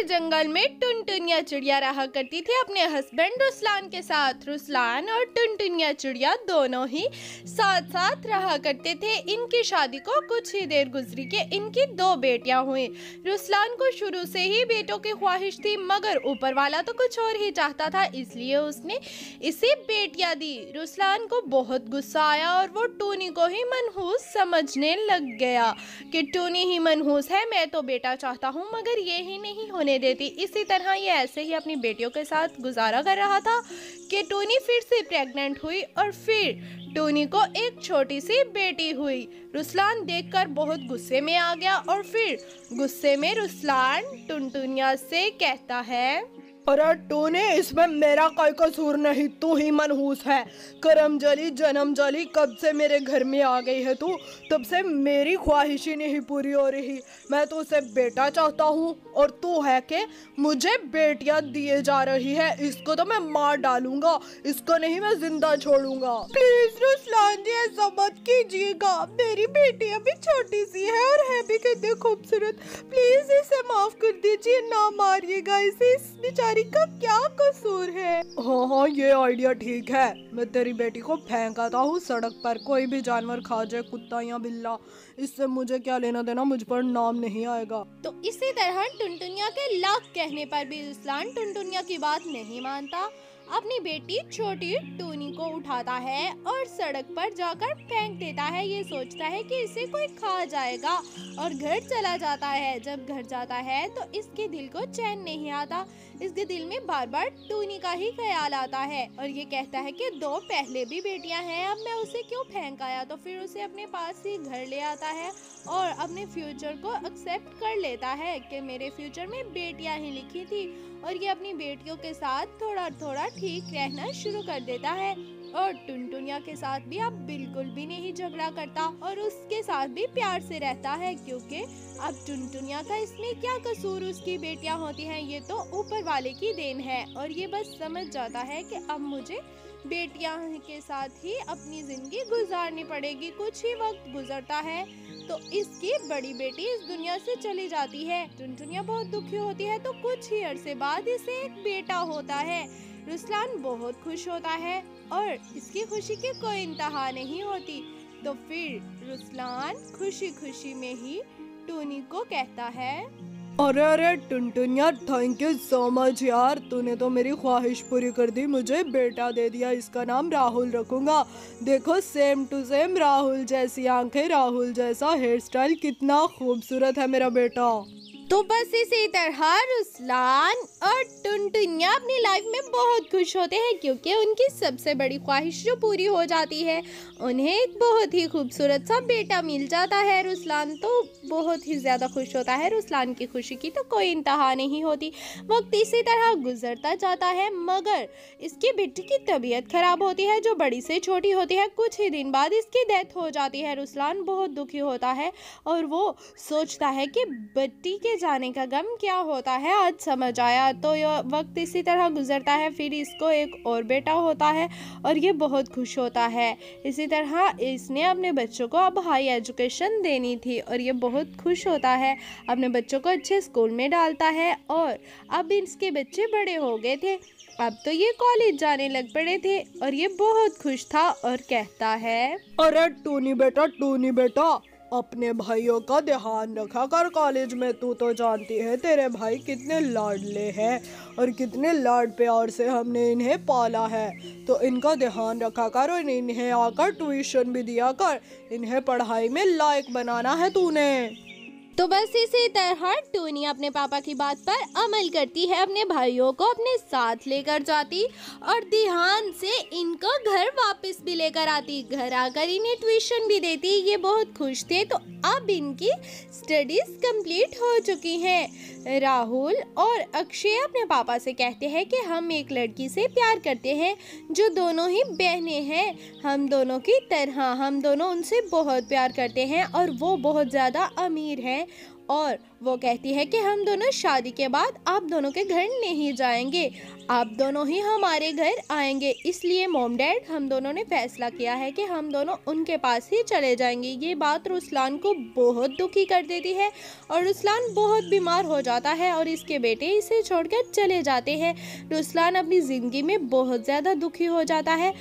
जंगल में टुनटुनिया चिड़िया रहा करती थी अपने हस्बैंड रुस्लान के साथ। रुस्लान और टुनटुनिया चिड़िया दोनों ही साथ साथ रहा करते थे। इनकी शादी को कुछ ही देर गुजरी के इनकी 2 बेटियां हुई। रुस्लान को शुरू से ही बेटों की ख्वाहिश थी, मगर ऊपर वाला तो कुछ और ही चाहता था, इसलिए उसने इसे बेटियां दी। रुस्लान को बहुत गुस्सा आया और वो टूनी को ही मनहूस समझने लग गया कि टूनी ही मनहूस है, मैं तो बेटा चाहता हूँ मगर ये ही नहीं होने देती। इसी तरह ये ऐसे ही अपनी बेटियों के साथ गुजारा कर रहा था कि टूनी फिर से प्रेग्नेंट हुई और फिर टूनी को एक छोटी सी बेटी हुई। रुस्लान देखकर बहुत गुस्से में आ गया और फिर गुस्से में रुस्लान टुनटुनिया से कहता है, अरे टूनी, इसमें मेरा कोई कसूर नहीं, तू ही मनहूस है। करम जली जन्म जली, कब से मेरे घर में आ गई है तू, तब से मेरी ख्वाहिश ही नहीं पूरी हो रही। मैं तो उसे बेटा चाहता हूँ और तू है कि मुझे बेटियां दिए जा रही है। इसको तो मैं मार डालूंगा, इसको नहीं मैं जिंदा छोड़ूंगा। प्लीज रुस्लान जी, ऐसा मत कीजिएगा। मेरी बेटी अभी छोटी सी है और है भी कितनी खूबसूरत। प्लीज इसे माफ कर दीजिए, ना मारिएगा इसे, इस बेचारी का क्या कसूर है। हाँ, ये आइडिया ठीक है। मैं तेरी बेटी को फेंक आता हूँ सड़क पर, कोई भी जानवर खा जाए, कुत्ता या बिल्ला, इससे मुझे क्या लेना देना, मुझ पर नाम नहीं आएगा। तो इसी तरह टुनटुनिया के लाख कहने पर भी रुस्लान टुनटुनिया की बात नहीं मानता। अपनी बेटी छोटी टूनी को उठाता है और सड़क पर जाकर फेंक देता है। ये सोचता है कि इसे कोई खा जाएगा और घर चला जाता है। जब घर जाता है तो इसके दिल को चैन नहीं आता। इसके दिल में बार बार टूनी का ही ख्याल आता है और ये कहता है कि 2 पहले भी बेटियां हैं, अब मैं उसे क्यों फेंक आया। तो फिर उसे अपने पास ही घर ले आता है और अपने फ्यूचर को एक्सेप्ट कर लेता है कि मेरे फ्यूचर में बेटियां ही लिखी थी। और ये अपनी बेटियों के साथ थोड़ा थोड़ा ठीक रहना शुरू कर देता है और टुनटुनिया के साथ भी अब बिल्कुल भी नहीं झगड़ा करता और उसके साथ भी प्यार से रहता है, क्योंकि अब टुनटुनिया का इसमें क्या कसूर, उसकी बेटियां होती हैं, ये तो ऊपर वाले की देन है। और ये बस समझ जाता है कि अब मुझे बेटियां के साथ ही अपनी जिंदगी गुजारनी पड़ेगी। कुछ ही वक्त गुजरता है तो इसकी बड़ी बेटी इस दुनिया से चली जाती है। टुनटुनिया बहुत दुखी होती है। तो कुछ ही अरसे बाद इसे एक बेटा होता है। रुस्लान बहुत खुश होता है और इसकी खुशी की कोई इंतहा नहीं होती। तो फिर रुस्लान खुशी खुशी में ही टूनी को कहता है, अरे टुनटुनिया, थैंक यू सो मच यार, तूने तो मेरी ख्वाहिश पूरी कर दी, मुझे बेटा दे दिया। इसका नाम राहुल रखूंगा। देखो, सेम टू सेम राहुल जैसी आंखें, राहुल जैसा हेयर स्टाइल, कितना खूबसूरत है मेरा बेटा। तो बस इसी तरह रुस्लान और टुनटुनिया अपनी लाइफ में बहुत खुश होते हैं, क्योंकि उनकी सबसे बड़ी ख्वाहिश जो पूरी हो जाती है, उन्हें एक बहुत ही खूबसूरत सा बेटा मिल जाता है। रुस्लान तो बहुत ही ज़्यादा खुश होता है। रुस्लान की खुशी की तो कोई इंतहा नहीं होती। वक्त इसी तरह गुजरता जाता है, मगर इसकी बेटी की तबीयत खराब होती है, जो बड़ी से छोटी होती है। कुछ ही दिन बाद इसकी डेथ हो जाती है। रुस्लान बहुत दुखी होता है और वो सोचता है कि बेटी के जाने का गम क्या होता है, आज समझ आया। तो यह वक्त इसी तरह गुजरता है। फिर इसको एक और बेटा होता है और ये बहुत खुश होता है। इसी तरह इसने अपने बच्चों को अब हाई एजुकेशन देनी थी और ये बहुत खुश होता है, अपने बच्चों को अच्छे स्कूल में डालता है। और अब इसके बच्चे बड़े हो गए थे, अब तो ये कॉलेज जाने लग पड़े थे और ये बहुत खुश था और कहता है, अरे टूनी बेटा, अपने भाइयों का ध्यान रखा कर कॉलेज में। तू तो जानती है तेरे भाई कितने लाडले हैं और कितने लाड प्यार से हमने इन्हें पाला है, तो इनका ध्यान रखा कर और इन्हें आकर ट्यूशन भी दिया कर। इन्हें पढ़ाई में लायक बनाना है तूने। तो बस इसी तरह टूनी अपने पापा की बात पर अमल करती है, अपने भाइयों को अपने साथ लेकर जाती और ध्यान से इनको घर वापस भी लेकर आती। घर आकर इन्हें ट्यूशन भी देती। ये बहुत खुश थे। तो अब इनकी स्टडीज कंप्लीट हो चुकी हैं। राहुल और अक्षय अपने पापा से कहते हैं कि हम एक लड़की से प्यार करते हैं जो दोनों ही बहनें हैं, हम दोनों की तरह। हम दोनों उनसे बहुत प्यार करते हैं और वो बहुत ज़्यादा अमीर हैं और वो कहती है कि हम दोनों शादी के बाद आप दोनों के घर नहीं जाएंगे, आप दोनों ही हमारे घर आएंगे। इसलिए मॉम डैड हम दोनों ने फैसला किया है कि हम दोनों उनके पास ही चले जाएंगे। ये बात रुस्लान को बहुत दुखी कर देती है और रुस्लान बहुत बीमार हो जाता है और इसके बेटे इसे छोड़कर चले जाते हैं। रुस्लान अपनी ज़िंदगी में बहुत ज़्यादा दुखी हो जाता है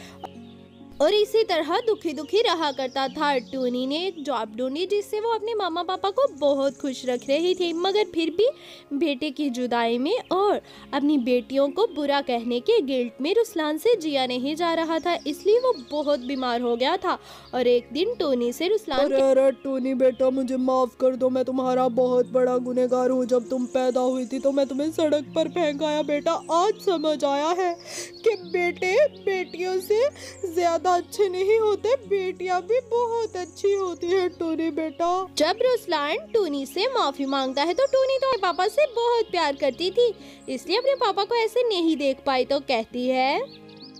और इसी तरह दुखी दुखी रहा करता था। टूनी ने एक जॉब ढूंढी जिससे वो अपने मामा पापा को बहुत खुश रख रही थी, मगर फिर भी बेटे की जुदाई में और अपनी बेटियों को बुरा कहने के गिल्ट में रुस्लान से जिया नहीं जा रहा था, इसलिए वो बहुत बीमार हो गया था। और एक दिन टूनी से रुस्लान अरे टूनी बेटा, मुझे माफ कर दो, मैं तुम्हारा बहुत बड़ा गुनहगार हूँ। जब तुम पैदा हुई थी तो मैं तुम्हें सड़क पर फेंक आया बेटा। आज समझ आया है कि बेटे बेटियों से ज्यादा अच्छे नहीं होते, बेटियां भी बहुत अच्छी होती है टूनी बेटा। जब रुस्लान टूनी से माफी मांगता है तो टूनी तो अपने पापा से बहुत प्यार करती थी, इसलिए अपने पापा को ऐसे नहीं देख पाई तो कहती है,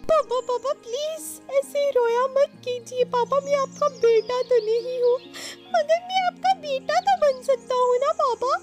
पापा पापा प्लीज ऐसे रोया मत कीजिए पापा, मैं आपका बेटा तो नहीं हूँ मगर मैं आपका बेटा तो बन सकता हूँ ना पापा।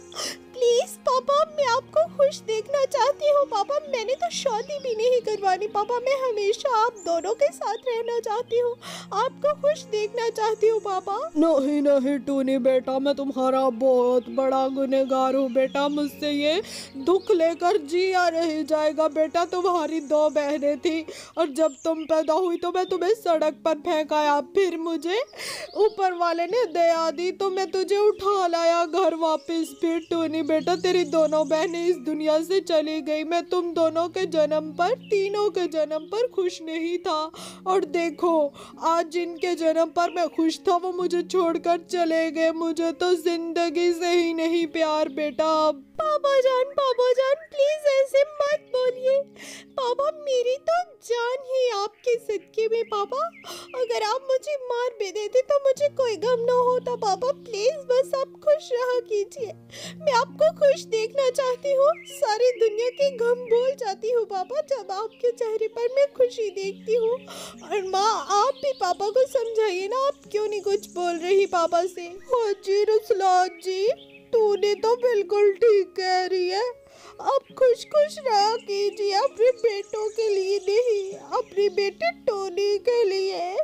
प्लीज पापा, मैं आपको खुश देखना चाहती हूँ पापा। मैंने तो शादी भी नहीं करवानी पापा, मैं हमेशा आप दोनों के साथ रहना चाहती हूँ, आपको खुश देखना चाहती हूँ पापा। नहीं नहीं टूनी बेटा, मैं तुम्हारा बहुत बड़ा गुनहगार हूँ बेटा। मुझसे ये दुख लेकर जिया नहीं जाएगा बेटा। तुम्हारी 2 बहनें थी और जब तुम पैदा हुई तो मैं तुम्हें सड़क पर फेंक आया, फिर मुझे ऊपर वाले ने दया दी तो मैं तुझे उठा लाया घर वापस। फिर टूनी बेटा, तेरी दोनों बहनें इस दुनिया से चली गई। मैं तुम दोनों के जन्म पर, तीनों के जन्म पर खुश नहीं था और देखो आज जिनके जन्म पर मैं खुश था वो मुझे छोड़कर चले गए। मुझे तो जिंदगी से ही नहीं प्यार बेटा। पापा जान प्लीज ऐसे मत बोलिए पापा, मेरी तो जान ही आपके सदके में पापा। अगर आप मुझे मार भी देते तो मुझे कोई गम ना होता पापा। प्लीज बस आप खुश रहा कीजिए, मैं आपको खुश देखना चाहती हूँ। सारी दुनिया के गम भूल जाती हूँ पापा जब आपके चेहरे पर मैं खुशी देखती हूँ। और माँ, आप भी पापा को समझाइए ना, आप क्यों नहीं कुछ बोल रही पापा से। हाँ जी रुस्लान जी, तूने तो बिल्कुल ठीक कह रही है। आप खुश खुश रहा कीजिए, अपने बेटों के लिए नहीं, अपनी बेटी टोनी के लिए।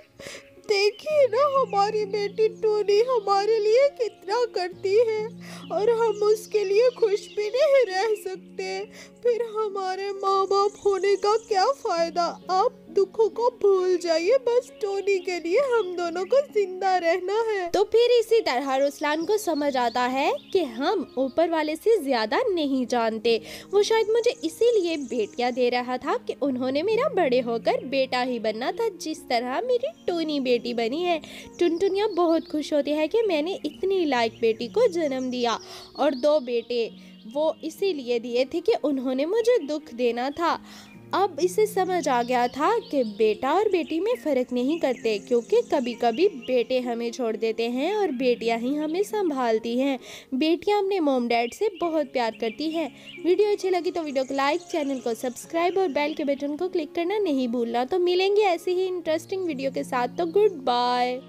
देखिए ना, हमारी बेटी टोनी हमारे लिए कितना करती है और हम उसके लिए खुश भी नहीं रह सकते। फिर हमारे माँ बाप होने का क्या फायदा। आप दुखों को भूल जाइए, बस टोनी के लिए हम दोनों को जिंदा रहना है। तो फिर इसी तरह रुस्लान को समझ आता है कि हम ऊपर वाले से ज्यादा नहीं जानते। वो शायद मुझे इसीलिए बेटियां दे रहा था कि उन्होंने मेरा बड़े होकर बेटा ही बनना था, जिस तरह मेरी टोनी बेटी बनी है। टुनटुनिया बहुत खुश होती है कि मैंने इतनी लायक बेटी को जन्म दिया और 2 बेटे वो इसीलिए दिए थे कि उन्होंने मुझे दुख देना था। अब इसे समझ आ गया था कि बेटा और बेटी में फ़र्क नहीं करते, क्योंकि कभी कभी बेटे हमें छोड़ देते हैं और बेटियां ही हमें संभालती हैं। बेटियां अपने मॉम डैड से बहुत प्यार करती हैं। वीडियो अच्छी लगी तो वीडियो को लाइक, चैनल को सब्सक्राइब और बेल के बटन को क्लिक करना नहीं भूलना। तो मिलेंगे ऐसी ही इंटरेस्टिंग वीडियो के साथ, तो गुड बाय।